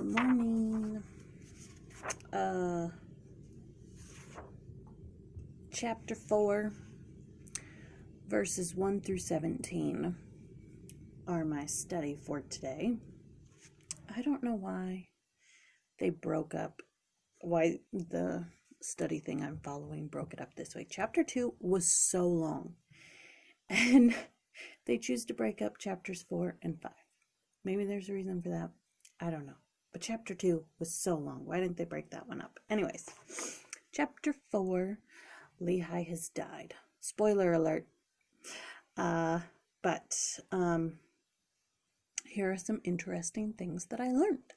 Good morning. Chapter 4, verses 1 through 17 are my study for today. I don't know why they broke up, why the study thing I'm following broke it up this way. Chapter 2 was so long, and they choose to break up chapters 4 and 5. Maybe there's a reason for that. I don't know. But chapter 2 was so long. Why didn't they break that one up? Anyways, chapter 4, Lehi has died. Spoiler alert. But here are some interesting things that I learned.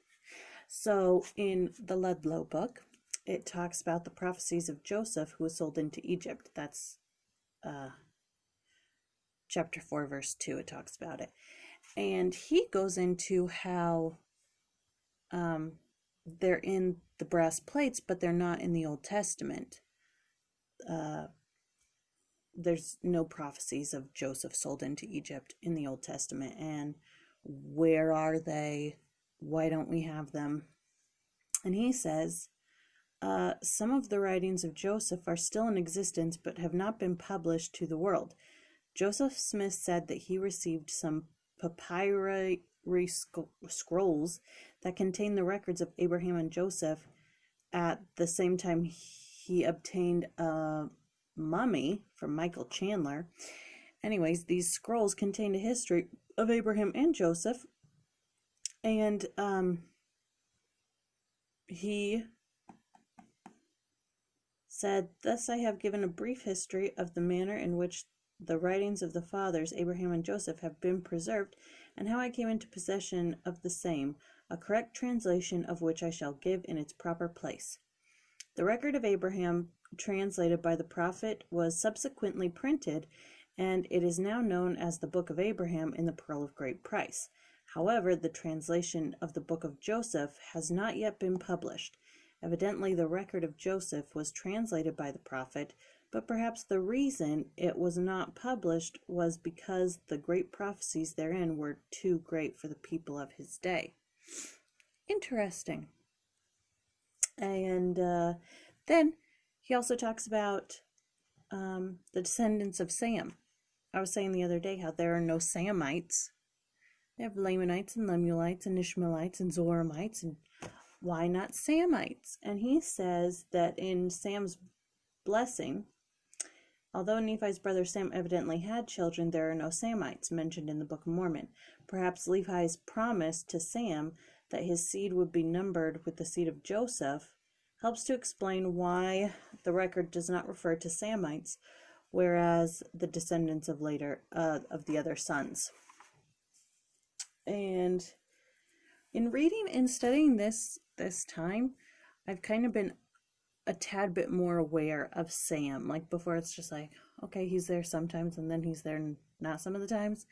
So in the Ludlow book, it talks about the prophecies of Joseph who was sold into Egypt. That's chapter 4, verse 2. It talks about it. And he goes into how they're in the brass plates, but they're not in the Old Testament. There's no prophecies of Joseph sold into Egypt in the Old Testament. And where are they? Why don't we have them? And he says, some of the writings of Joseph are still in existence, but have not been published to the world. Joseph Smith said that he received some papyri scrolls that contain the records of Abraham and Joseph at the same time he obtained a mummy from Michael Chandler. Anyways, these scrolls contained a history of Abraham and Joseph, and he said, "Thus I have given a brief history of the manner in which the writings of the fathers, Abraham and Joseph, have been preserved, and how I came into possession of the same, a correct translation of which I shall give in its proper place. The record of Abraham, translated by the prophet, was subsequently printed, and it is now known as the Book of Abraham in the Pearl of Great Price. However, the translation of the Book of Joseph has not yet been published. Evidently, the record of Joseph was translated by the prophet, but perhaps the reason it was not published was because the great prophecies therein were too great for the people of his day." Interesting. And then he also talks about the descendants of Sam. I was saying the other day how there are no Samites. They have Lamanites and Lemuelites and Ishmaelites and Zoramites, and why not Samites? And he says that in Sam's blessing, although Nephi's brother Sam evidently had children, there are no Samites mentioned in the Book of Mormon. Perhaps Lehi's promise to Sam that his seed would be numbered with the seed of Joseph helps to explain why the record does not refer to Samites, whereas the descendants of the other sons. And in reading and studying this time, I've kind of been a tad bit more aware of Sam. Like before, it's just like, okay, he's there sometimes, and then he's there not some of the times,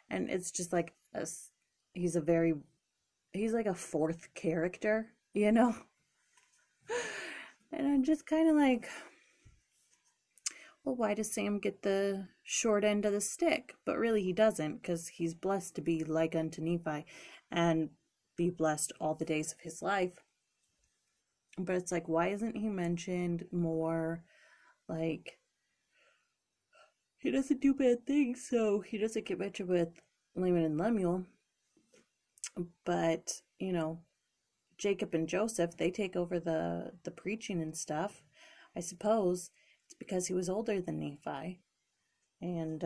and it's just like he's like a fourth character, you know. And I'm just kind of like, well, why does Sam get the short end of the stick? But really he doesn't, because he's blessed to be like unto Nephi and be blessed all the days of his life. But it's like, why isn't he mentioned more? Like, he doesn't do bad things, so he doesn't get mentioned with Laman and Lemuel. But, you know, Jacob and Joseph, they take over the preaching and stuff. I suppose it's because he was older than Nephi, and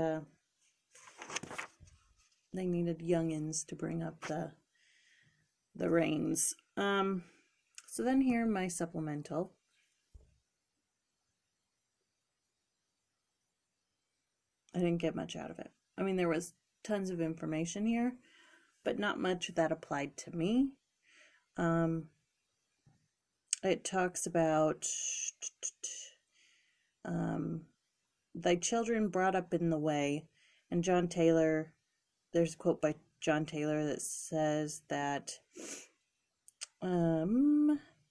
they needed youngins to bring up the reins. So then here my supplemental. I didn't get much out of it. I mean, there was tons of information here, but not much that applied to me. It talks about thy children brought up in the way, and John Taylor, there's a quote by John Taylor that says that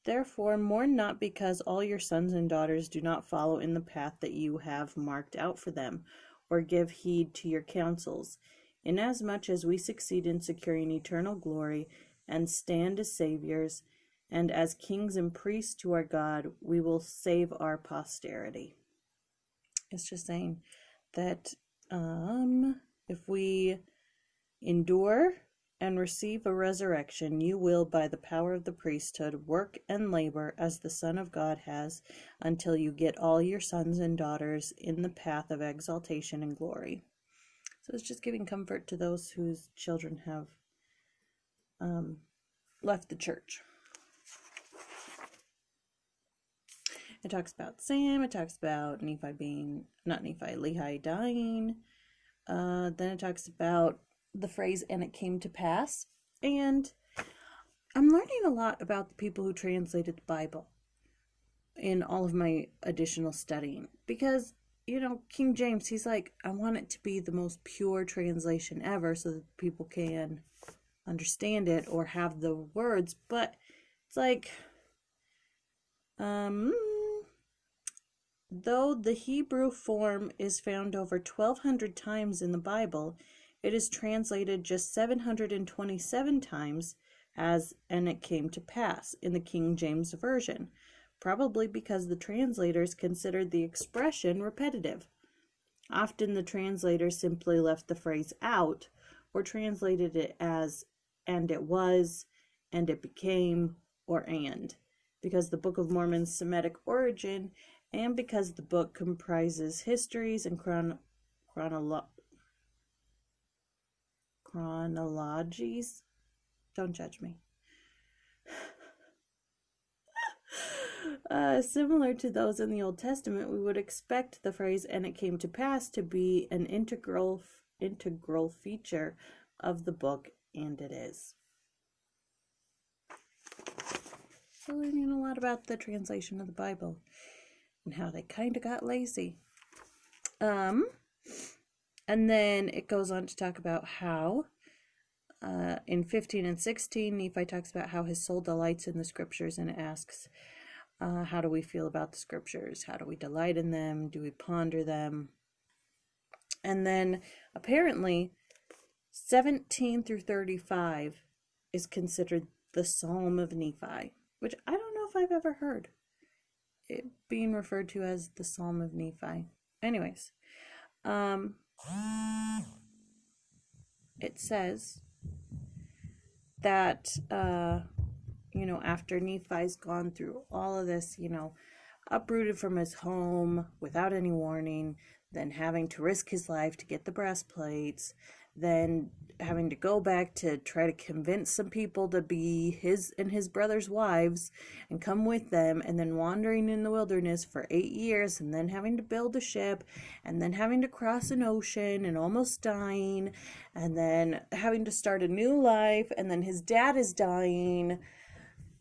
therefore mourn not because all your sons and daughters do not follow in the path that you have marked out for them, or give heed to your counsels. Inasmuch as we succeed in securing eternal glory, and stand as saviors, and as kings and priests to our God, we will save our posterity. It's just saying that if we endure and receive a resurrection, you will, by the power of the priesthood, work and labor as the Son of God has, until you get all your sons and daughters in the path of exaltation and glory. So it's just giving comfort to those whose children have left the church. It talks about Sam. It talks about Lehi dying. Then it talks about the phrase, and it came to pass. And I'm learning a lot about the people who translated the Bible in all of my additional studying. Because, King James, he's like, I want it to be the most pure translation ever so that people can understand it or have the words. But it's like, though the Hebrew form is found over 1,200 times in the Bible, it is translated just 727 times as "and it came to pass" in the King James Version, probably because the translators considered the expression repetitive. Often the translators simply left the phrase out or translated it as "and it was," "and it became," or "and," because the Book of Mormon's Semitic origin and because the book comprises histories and chronologies. Don't judge me. Similar to those in the Old Testament, we would expect the phrase "and it came to pass" to be an integral feature of the book, and it is. So learning a lot about the translation of the Bible and how they kind of got lazy. And then it goes on to talk about how in 15 and 16, Nephi talks about how his soul delights in the scriptures, and it asks, how do we feel about the scriptures? How do we delight in them? Do we ponder them? And then apparently 17 through 35 is considered the Psalm of Nephi, which I don't know if I've ever heard it being referred to as the Psalm of Nephi. Anyways, it says that, after Nephi's gone through all of this, uprooted from his home without any warning, then having to risk his life to get the breastplates, then having to go back to try to convince some people to be his and his brother's wives and come with them, and then wandering in the wilderness for 8 years, and then having to build a ship, and then having to cross an ocean and almost dying, and then having to start a new life, and then his dad is dying,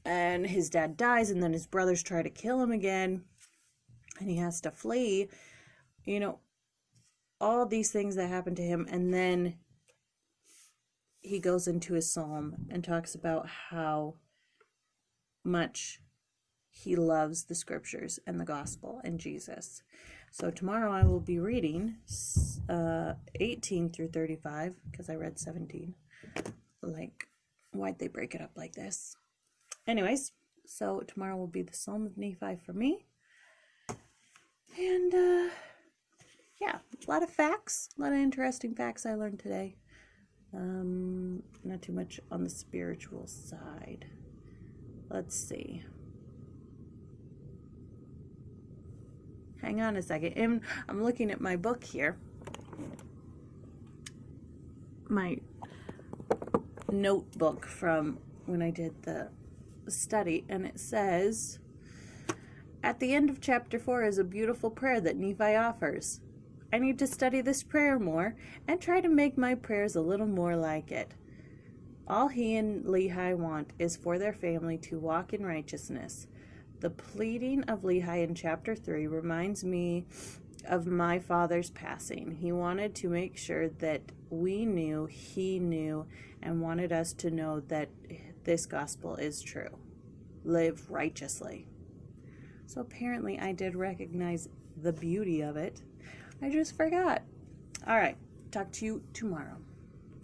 and his dad dies, and then his brothers try to kill him again, and he has to flee, all these things that happen to him. And then he goes into his psalm and talks about how much he loves the scriptures and the gospel and Jesus. So tomorrow I will be reading 18 through 35, because I read 17. Like, why'd they break it up like this? Anyways, so tomorrow will be the Psalm of Nephi for me. And yeah, a lot of facts, a lot of interesting facts I learned today. Not too much on the spiritual side. Let's see. Hang on a second. I'm looking at my book here. My notebook from when I did the study, and it says, at the end of chapter 4 is a beautiful prayer that Nephi offers. I need to study this prayer more and try to make my prayers a little more like it. All he and Lehi want is for their family to walk in righteousness. The pleading of Lehi in chapter 3 reminds me of my father's passing. He wanted to make sure that we knew he knew, and wanted us to know that this gospel is true. Live righteously. So apparently I did recognize the beauty of it. I just forgot. All right. Talk to you tomorrow.